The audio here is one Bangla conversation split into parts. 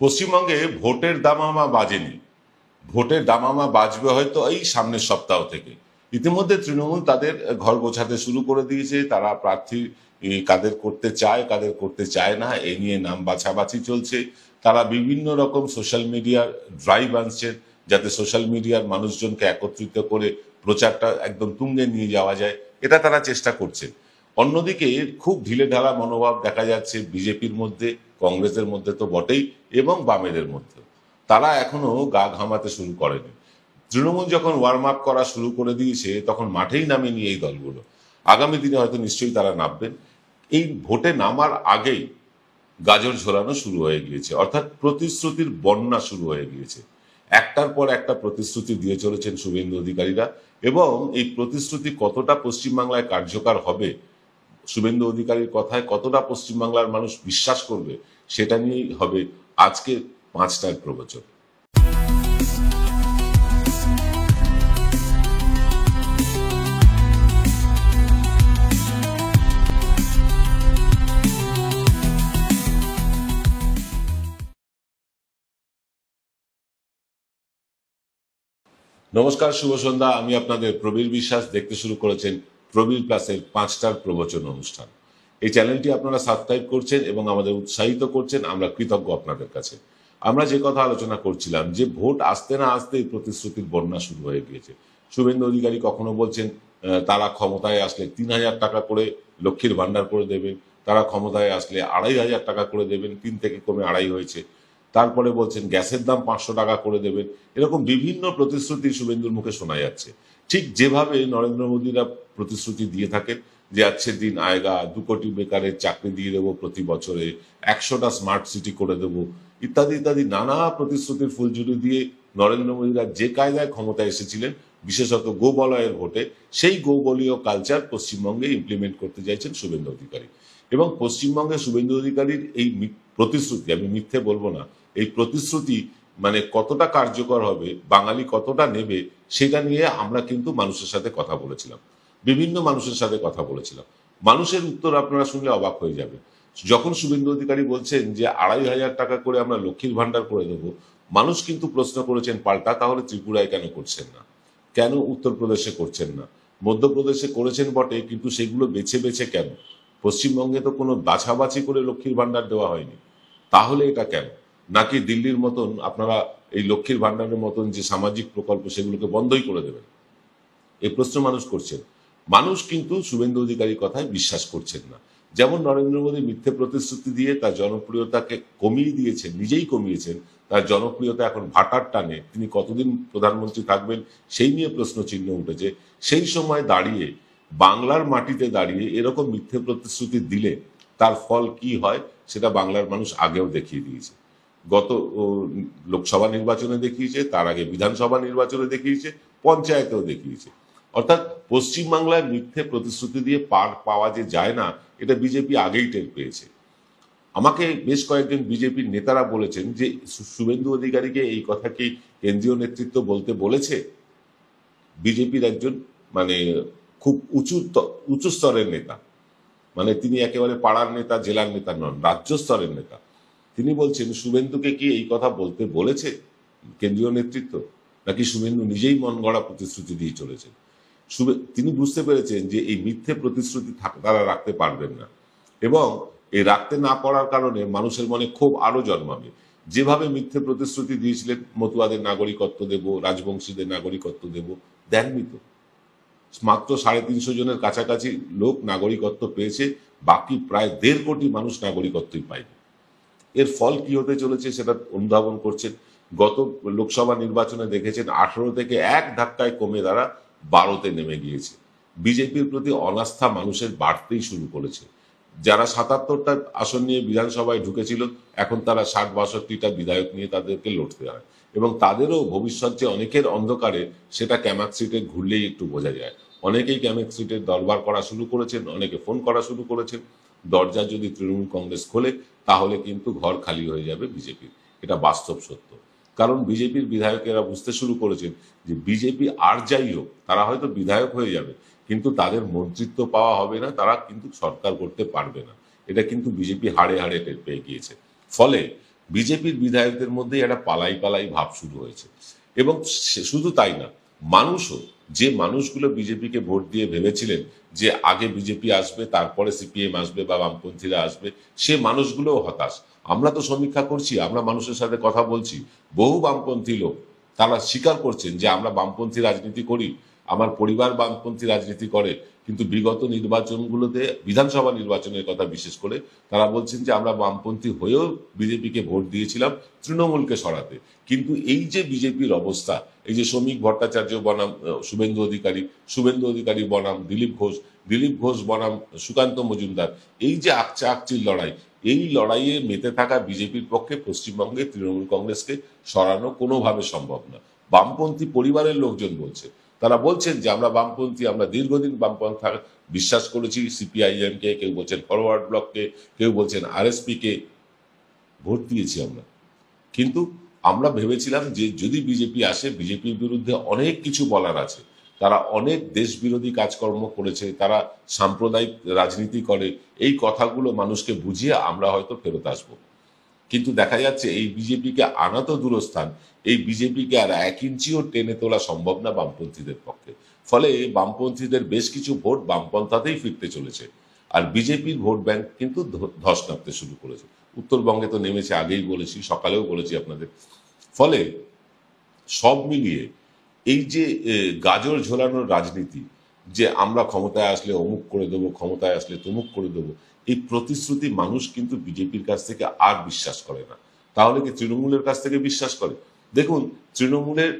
পশ্চিমবঙ্গে ভোটের দামামা বাজেনি। ভোটের দামামা বাজবে হয়তো এই সামনের সপ্তাহ থেকে। ইতিমধ্যে তৃণমূল তাদের ঘর গোছাতে শুরু করে দিয়েছে। তারা প্রার্থী কাদের করতে চায় কাদের করতে চায় না এ নিয়ে নাম বাছাবাছি চলছে। তারা বিভিন্ন রকম সোশ্যাল মিডিয়ার ড্রাইভ আনছে, যাতে সোশ্যাল মিডিয়ার মানুষজনকে একত্রিত করে প্রচারটা একদম তুঙ্গে নিয়ে যাওয়া যায়, এটা তারা চেষ্টা করছে। অন্যদিকে খুব ঢিলেঢালা মনোভাব দেখা যাচ্ছে বিজেপির মধ্যে, কংগ্রেসের মধ্যে তো বটেই, এবং বামেদের মধ্যে। তারা এখনো গা ঘামাতে শুরু করেনি। তৃণমূল যখন ওয়ার্ম আপ করা শুরু করে দিয়েছে তখন মাঠেই নামেনি এই দলগুলো। আগামী দিনে হয়তো নিশ্চয়ই তারা নামবেন। এই ভোটে নামার আগেই গাজর ঝোলানো শুরু হয়ে গিয়েছে, অর্থাৎ প্রতিশ্রুতির বন্যা শুরু হয়ে গিয়েছে। একটার পর একটা প্রতিশ্রুতি দিয়ে চলেছেন শুভেন্দু অধিকারীরা, এবং এই প্রতিশ্রুতি কতটা পশ্চিমবাংলায় কার্যকর হবে, শুভেন্দু অধিকারীর কথায় কতটা পশ্চিমবাংলার মানুষ বিশ্বাস করবে, সেটা নিয়েই হবে আজকের 5টার প্রবচন। নমস্কার, শুভ সন্ধ্যা। আমি আপনাদের প্রবীর বিশ্বাস। দেখতে শুরু করেছেন প্রবীর প্লাসের 5টার প্রবচন অনুষ্ঠান। এই চ্যানেলটি আপনারা সাবস্ক্রাইব করছেন এবং আমাদের উৎসাহিত করছেন, আমরা কৃতজ্ঞ আপনাদের কাছে। আমরা যে কথা আলোচনা করছিলাম যে ভোট আসতে না আসতেই প্রতিশ্রুতির বন্যা শুরু হয়ে গিয়েছে। শুভেন্দু অধিকারী কখনো বলছেন তারা ক্ষমতায় আসলে 3,000 টাকা করে লক্ষ্মীর ভান্ডার করে দেবেন, তারা ক্ষমতায় আসলে 2,500 টাকা করে দেবেন, 3 থেকে কমে 2.5 হয়েছে। তারপরে বলছেন গ্যাসের দাম 500 টাকা করে দেবেন। এরকম বিভিন্ন প্রতিশ্রুতি শুভেন্দুর মুখে শোনা যাচ্ছে। ঠিক যেভাবে নরেন্দ্র মোদীরা প্রতিশ্রুতি দিয়ে থাকেন যে আজকে দিন আয়েগা, 2 কোটি বেকারের চাকরি দিয়ে দেবো প্রতি বছরে, 100টা স্মার্ট সিটি করে দেবো, ইত্যাদি ইত্যাদি নানা প্রতিশ্রুতির ফুলঝুরি দিয়ে নরেন্দ্র মোদীরা যে কায়দায় ক্ষমতায় এসেছিলেন, বিশেষত গোবলয়ের ভোটে, সেই গোবলীয় কালচার পশ্চিমবঙ্গে ইমপ্লিমেন্ট করতে চাইছেন শুভেন্দু অধিকারী। এবং পশ্চিমবঙ্গে শুভেন্দু অধিকারীর এই প্রতিশ্রুতি, আমি মিথ্যে বলবো না, এই প্রতিশ্রুতি মানে কতটা কার্যকর হবে, বাঙালি কতটা নেবে, সেটা নিয়ে আমরা কিন্তু মানুষের সাথে কথা বলেছিলাম, বিভিন্ন মানুষের সাথে কথা বলেছিলাম। মানুষের উত্তর আপনারা শুনলে অবাক হয়ে যাবে। যখন শুভেন্দু অধিকারী বলছেন যে 2,500 টাকা করে আমরা লক্ষ্মীর ভান্ডার করে দেবো, মানুষ কিন্তু প্রশ্ন করেছেন পাল্টা, তাহলে ত্রিপুরায় কেন করছেন না, কেন উত্তরপ্রদেশে করছেন না? মধ্যপ্রদেশে করেছেন বটে, কিন্তু সেগুলো বেছে বেছে কেন? পশ্চিমবঙ্গে তো কোনো বাছাবাছি করে লক্ষ্মীর ভান্ডার দেওয়া হয়নি, তাহলে এটা কেন? নাকি দিল্লির মতন আপনারা এই লক্ষ্মীর ভান্ডারের মতন যে সামাজিক প্রকল্প সেগুলোকে বন্ধই করে দেবেন? এই প্রশ্ন মানুষ করছেন। মানুষ কিন্তু শুভেন্দু অধিকারীর কথায় বিশ্বাস করছেন না। যেমন নরেন্দ্র মোদী মিথ্যে প্রতিশ্রুতি দিয়ে তার জনপ্রিয়তাকে কমিয়ে দিয়েছেন, নিজেই কমিয়েছেন, তার জনপ্রিয়তা এখন ভাটার টানে। তিনি কতদিন প্রধানমন্ত্রী থাকবেন সেই নিয়ে প্রশ্ন চিহ্ন উঠেছে। সেই সময় দাঁড়িয়ে, বাংলার মাটিতে দাঁড়িয়ে এরকম মিথ্যে প্রতিশ্রুতি দিলে তার ফল কি হয় সেটা বাংলার মানুষ আগেও দেখিয়ে দিয়েছে। গত লোকসভা নির্বাচনে দেখিয়েছে, তার আগে বিধানসভা নির্বাচনে দেখিয়েছে, পঞ্চায়েতেও দেখিয়েছে। অর্থাৎ পশ্চিমবাংলায় মিথ্যে প্রতিশ্রুতি দিয়ে পার পাওয়া যে যায় না, এটা বিজেপি আগেই টের পেয়েছে। আমাকে বেশ কয়েকজন বিজেপির নেতারা বলেছেন যে শুভেন্দু অধিকারীকে এই কথা কি কেন্দ্রীয় নেতৃত্ব বলতে বলেছে? বিজেপির একজন মানে খুব উঁচু স্তরের নেতা, মানে তিনি একেবারে পাড়ার নেতা, জেলার নেতা নন, রাজ্য স্তরের নেতা। তিনি বলছেন শুভেন্দুকে কি এই কথা বলতে বলেছে কেন্দ্রীয় নেতৃত্ব, নাকি শুভেন্দু নিজেই মন গড়া প্রতিশ্রুতি দিয়ে চলেছেন? তিনি বুঝতে পেরেছেন যে এই মিথ্যে প্রতিশ্রুতি তারা রাখতে পারবেন না, এবং এই রাখতে না পারার কারণে মানুষের মনে ক্ষোভ আরো জন্মাবে। যেভাবে মিথ্যে প্রতিশ্রুতি দিয়েছিলেন মতুয়াদের নাগরিকত্ব দেব, রাজবংশীদের নাগরিকত্ব দেব, দেননি তো। মাত্র 350 জনের কাছাকাছি লোক নাগরিকত্ব পেয়েছে, বাকি প্রায় 1.5 কোটি মানুষ নাগরিকত্বই পায়নি। এর ফল কি হতে চলেছে সেটা অনুধাবন করছেন। গত লোকসভা নির্বাচনে দেখেছেন 18 থেকে এক ধাক্কায় কমে তারা 12তে নেমে গিয়েছে। বিজেপির প্রতি অনাস্থা মানুষের বাড়তেই শুরু করেছে। যারা 77টা আসন নিয়ে বিধানসভায় ঢুকেছিল, এখন তারা 60-62টা বিধায়ক নিয়ে তাদেরকে লড়তে হয়, এবং তাদেরও ভবিষ্যৎ যে অনেকের অন্ধকারে, সেটা ক্যামাক স্ট্রিটে ঘুরলেই একটু বোঝা যায়। অনেকেই ক্যামাক স্ট্রিটের দরবার করা শুরু করেছেন, অনেকে ফোন করা শুরু করেছেন। দরজা যদি তৃণমূল কংগ্রেস খোলে তাহলে কিন্তু ঘর খালি হয়ে যাবে বিজেপির, এটা বাস্তব সত্য। কারণ বিজেপির বিধায়কেরা বুঝতে শুরু করেছেন যে বিজেপি আর যাই হোক, তারা হয়তো বিধায়ক হয়ে যাবে, কিন্তু তাদের মন্ত্রিত্ব পাওয়া হবে না, তারা কিন্তু সরকার করতে পারবে না। এটা কিন্তু বিজেপি হাড়ে হাড়ে টের পেয়ে গিয়েছে। ফলে বিজেপির বিধায়কদের মধ্যে একটা পালাই পালাই ভাব শুরু হয়েছে। এবং শুধু তাই না, মানুষও, যে মানুষগুলো বিজেপিকে ভোট দিয়ে ভেবেছিলেন যে আগে বিজেপি আসবে তারপরে সিপিএম আসবে বা বামপন্থীরা আসবে, সে মানুষগুলোও হতাশ। আমরা তো সমীক্ষা করছি, আমরা মানুষের সাথে কথা বলছি, বহু বামপন্থী লোক তারা স্বীকার করছেন যে আমরা বামপন্থী রাজনীতি করি, আমার পরিবার বামপন্থী রাজনীতি করে, কিন্তু বিগত নির্বাচনগুলোতে, বিধানসভা নির্বাচনের কথা বিশেষ করে, তারা বলছেন যে আমরা বামপন্থী হয়েও বিজেপিকে ভোট দিয়েছিলাম তৃণমূলকে সরাতে। কিন্তু এই যে বিজেপির অবস্থা, এই যে শ্রমিক ভট্টাচার্য বনাম শুভেন্দু অধিকারী বনাম দিলীপ ঘোষ বনাম সুকান্ত মজুমদার, এই যে আকচা আকচির লড়াই, এই লড়াইয়ে মেতে থাকা বিজেপির পক্ষে পশ্চিমবঙ্গে তৃণমূল কংগ্রেসকে সরানো কোনোভাবে সম্ভব না। বামপন্থী পরিবারের লোকজন বলছে, তারা বলছেন যে আমরা বামপন্থী, আমরা দীর্ঘদিন বামপন্থা বিশ্বাস করেছি, সিপিআইএম কে, কেউ বলছেন ফরওয়ার্ড ব্লককে, কেউ বলছেন আরএসপি কে, ভোট দিয়েছি আমরা। কিন্তু আমরা ভেবেছিলাম যে যদি বিজেপি আসে, বিজেপির বিরুদ্ধে অনেক কিছু বলার আছে, তারা অনেক দেশ বিরোধী কাজকর্ম করেছে, তারা সাম্প্রদায়িক রাজনীতি করে, এই কথাগুলো মানুষকে বুঝিয়ে আমরা হয়তো ফেরত আসবো। কিন্তু দেখা যাচ্ছে এই বিজেপিকে আনা তো দূরস্থান, এই বিজেপিকে আর 1 ইঞ্চিও টেনে তোলা সম্ভব না বামপন্থীদের পক্ষে। ফলে বামপন্থীদের বেশ কিছু ভোট বামপন্থাতেই ফিরতে চলেছে, আর বিজেপির ভোট ব্যাংক কিন্তু ধস নামতে শুরু করেছে। উত্তরবঙ্গে তো নেমেছে, আগেই বলেছি, সকালেও বলেছি আপনাদের। ফলে সব মিলিয়ে এই যে গাজর ঝোলানোর রাজনীতি, যে আমরা ক্ষমতায় আসলে অমুক করে দেবো, ক্ষমতায় আসলে তমুক করে দেবো, এই প্রতিশ্রুতি মানুষ কিন্তু বিজেপির কাছ থেকে আর বিশ্বাস করে না। তাহলে কি তৃণমূলের কাছ থেকে বিশ্বাস করে? দেখুন, তৃণমূলের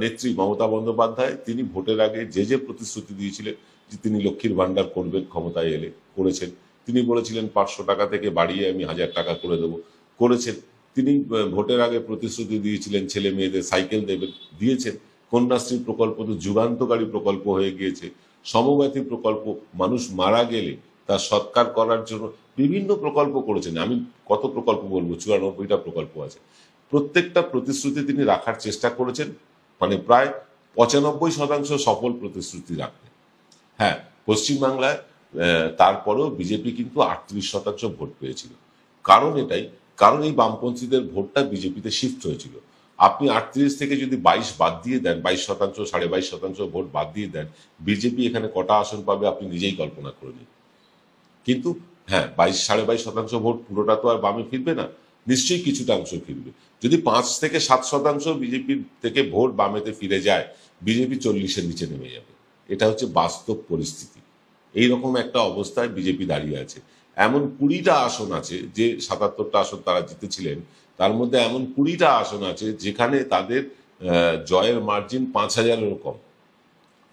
নেত্রী মমতা বন্দ্যোপাধ্যায়, তিনি ভোটের আগে যে যে প্রতিশ্রুতি দিয়েছিলেন যে তিনি লক্ষ্মীর ভান্ডার করবেন, ক্ষমতায় এলে করেছেন। তিনি বলেছিলেন 500 টাকা থেকে বাড়িয়ে আমি 1000 টাকা করে দেবো, করেছেন। তিনি ভোটের আগে প্রতিশ্রুতি দিয়েছিলেন ছেলে মেয়েদের সাইকেল দেবেন, দিয়েছেন। কন্যাশ্রী প্রকল্প তো যুগান্তকারী প্রকল্প হয়ে গিয়েছে। সমব্যথী প্রকল্প, মানুষ মারা গেলে তার সৎকার করার জন্য বিভিন্ন প্রকল্প করেছেন। আমি কত প্রকল্প বলবো, 94টা প্রকল্প আছে। প্রত্যেকটা প্রতিশ্রুতি তিনি রাখার চেষ্টা করেছেন, মানে প্রায় 95% সফল প্রতিশ্রুতি রাখতেন। হ্যাঁ, পশ্চিমবাংলায় তারপরেও বিজেপি কিন্তু 38% ভোট পেয়েছিল। কারণ এটাই, কারণ এই বামপন্থীদের ভোটটা বিজেপিতে শিফট হয়েছিল। আপনি 38 থেকে যদি 22 বাদ দিয়ে দেন, 22%, 22.5% ভোট বাদ দিয়ে দেন, বিজেপি এখানে কটা আসন পাবে আপনি নিজেই কল্পনা করে নিন। কিন্তু হ্যাঁ, 22-22.5% ভোট পুরোটা তো আর বামে ফিরবে না, নিশ্চয়ই কিছুটা অংশ ফিরবে। যদি 5 থেকে 7% বিজেপির থেকে ভোট বামেতে ফিরে যায়, বিজেপি 40-এর নিচে নেমে যাবে। এটা হচ্ছে বাস্তব পরিস্থিতি। এইরকম একটা অবস্থায় বিজেপি দাঁড়িয়ে আছে। এমন 20টা আসন আছে, যে 77টা আসন তারা জিতেছিলেন, তার মধ্যে এমন 20টা আসন আছে যেখানে তাদের জয়ের মার্জিন 5,000-এরও কম।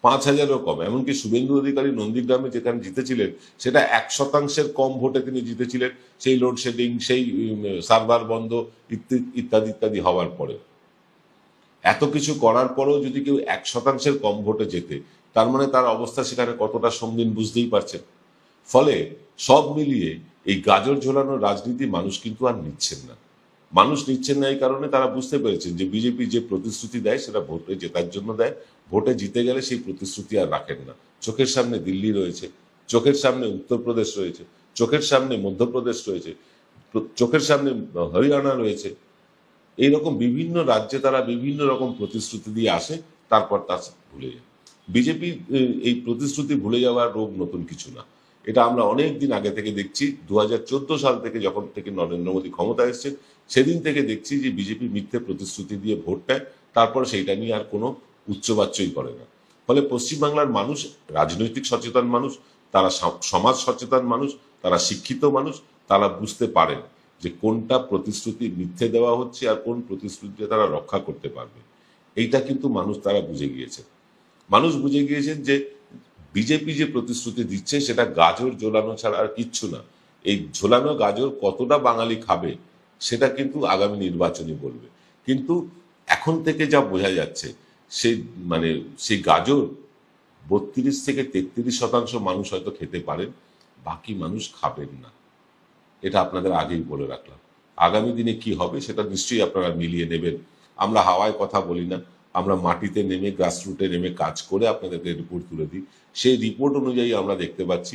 5,000-এরও কম। এমনকি শুভেন্দু অধিকারী নন্দীগ্রামে যেখানে জিতেছিলেন, সেটা 1% কম ভোটে তিনি জিতেছিলেন, সেই লোডশেডিং, সেই সার্ভার বন্ধ ইত্যাদি ইত্যাদি হওয়ার পরে। এত কিছু করার পরেও যদি কেউ 1% কম ভোটে জেতে, তার মানে তার অবস্থা সেখানে কতটা সঙ্গীন বুঝতেই পারছেন। ফলে সব মিলিয়ে এই গাজর ঝোলানোর রাজনীতি মানুষ কিন্তু আর নিচ্ছেন না। মানুষ নিচ্ছেন না এই কারণে তারা বুঝতে পেরেছেন যে বিজেপি যে প্রতিশ্রুতি দেয় সেটা ভোটে জেতার জন্য দেয়, ভোটে জিতে গেলে সেই প্রতিশ্রুতি আর রাখেন না। চোখের সামনে দিল্লি রয়েছে, চোখের সামনে উত্তরপ্রদেশ রয়েছে, চোখের সামনে মধ্যপ্রদেশ রয়েছে, চোখের সামনে হরিয়ানা রয়েছে। এইরকম বিভিন্ন রাজ্যে তারা বিভিন্ন রকম প্রতিশ্রুতি দিয়ে আসে, তারপর তা ভুলে যায়। বিজেপি এই প্রতিশ্রুতি ভুলে যাওয়ার রোগ নতুন কিছু না। এটা আমরা অনেক দিন আগে থেকে দেখছি। 2014 সাল থেকে, যখন থেকে নরেন্দ্র মোদী ক্ষমতা এসছেন, সেদিন থেকে দেখছি যে বিজেপি মিথ্যে প্রতিশ্রুতি দিয়ে ভোট পায়, তারপর সেইটা নিয়ে আর কোনো উচ্চবাচ্যই করে না। ফলে পশ্চিমবাংলার মানুষ রাজনৈতিক সচেতন মানুষ, তারা সমাজ সচেতন মানুষ, তারা শিক্ষিত মানুষ, তারা বুঝতে পারেন যে কোনটা প্রতিশ্রুতি মিথ্যে দেওয়া হচ্ছে আর কোন প্রতিশ্রুতিটা তারা রক্ষা করতে পারবে। এইটা কিন্তু মানুষ তারা বুঝে গিয়েছে। মানুষ বুঝে গিয়েছেন যে বিজেপি যে প্রতিশ্রুতি দিচ্ছে সেটা গাজর ঝোলানো ছাড়া আর কিচ্ছু না। এই ঝোলানো গাজর কতটা বাঙালি খাবে সেটা কিন্তু আগামী নির্বাচনই বলবে। কিন্তু এখন থেকে যা বোঝা যাচ্ছে, সেই মানে সেই গাজর 32 থেকে 33% মানুষ হয়তো খেতে পারেন, বাকি মানুষ খাবেন না। এটা আপনাদের আগেই বলে রাখলাম। আগামী দিনে কি হবে সেটা নিশ্চয়ই আপনারা মিলিয়ে নেবেন। আমরা হাওয়ায় কথা বলি না, আমরা মাটিতে নেমে, গ্রাসরুটে নেমে কাজ করে আপনাদেরকে রিপোর্ট তুলে দিই। সেই রিপোর্ট অনুযায়ী আমরা দেখতে পাচ্ছি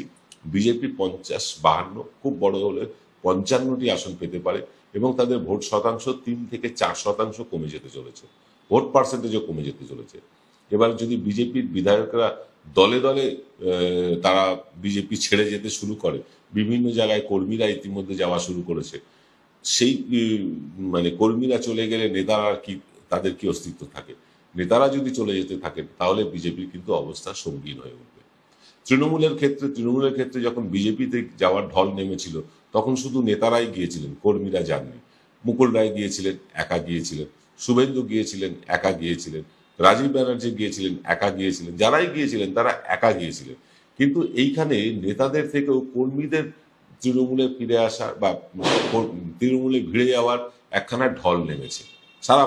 বিজেপি 50-52, খুব বড় হলে 55টি আসন পেতে পারে, এবং তাদের ভোট শতাংশ 3 থেকে 4% কমে যেতে চলেছে, ভোট পার্সেন্টেজও কমে যেতে চলেছে। এবার যদি বিজেপির বিধায়করা দলে দলে তারা বিজেপি ছেড়ে যেতে শুরু করে, বিভিন্ন জায়গায় কর্মীরা ইতিমধ্যে যাওয়া শুরু করেছে, সেই মানে কর্মীরা চলে গেলে নেতারা আর কি, তাদের কি অস্তিত্ব থাকে? নেতারা যদি চলে যেতে থাকেন তাহলে বিজেপির কিন্তু অবস্থা সঙ্গীন হয়ে উঠবে। তৃণমূলের ক্ষেত্রে যখন বিজেপিতে যাওয়ার ঢল নেমেছিল তখন শুধু নেতারাই গিয়েছিলেন, কর্মীরা যাননি। মুকুল রায় গিয়েছিলেন, একা গিয়েছিলেন। শুভেন্দু গিয়েছিলেন, একা গিয়েছিলেন। রাজীব ব্যানার্জি গিয়েছিলেন, একা গিয়েছিলেন। যারাই গিয়েছিলেন তারা একা গিয়েছিলেন। কিন্তু এইখানে নেতাদের থেকেও কর্মীদের তৃণমূলে ফিরে আসা বা তৃণমূলে ভিড়ে যাওয়ার একখানা ঢল নেমেছে সারা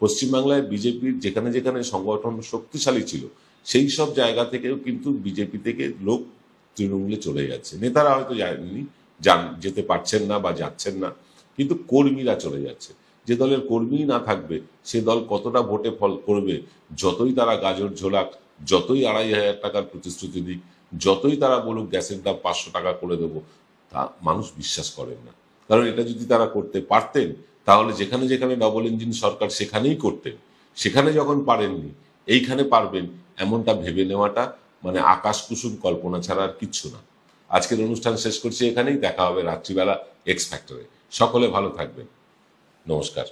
পশ্চিমবাংলায় বিজেপির যেখানে যেখানে সংগঠন শক্তিশালী ছিল সেই সব জায়গা থেকেও কিন্তু বিজেপি থেকে লোক তৃণমূলে চলে যাচ্ছে। নেতারা হয়তো যেতে পারছেন না বা যাচ্ছেন না, কিন্তু কর্মীরা চলে যাচ্ছে। যে দলের কর্মী না থাকবে সে দল কতটা ভোটে ফল করবে, যতই তারা গাজর ঝোলাক, যতই 2,500 টাকার প্রতিশ্রুতি দিক, যতই তারা বলুক গ্যাসের দাম 500 টাকা করে দেবো, তা মানুষ বিশ্বাস করেন না। কারণ এটা যদি তারা করতে পারতেন তাহলে যেখানে যেখানে ডবল ইঞ্জিন সরকার সেখানেই করতেন। সেখানে যখন পারেননি, এইখানে পারবেন এমনটা ভেবে নেওয়াটা মানে আকাশ কুসুম কল্পনা ছাড়া আর কিচ্ছু না। আজকের অনুষ্ঠান শেষ করছি এখানেই। দেখা হবে রাত্রিবেলা এক্স ফ্যাক্টরে। সকলে ভালো থাকবেন। নমস্কার।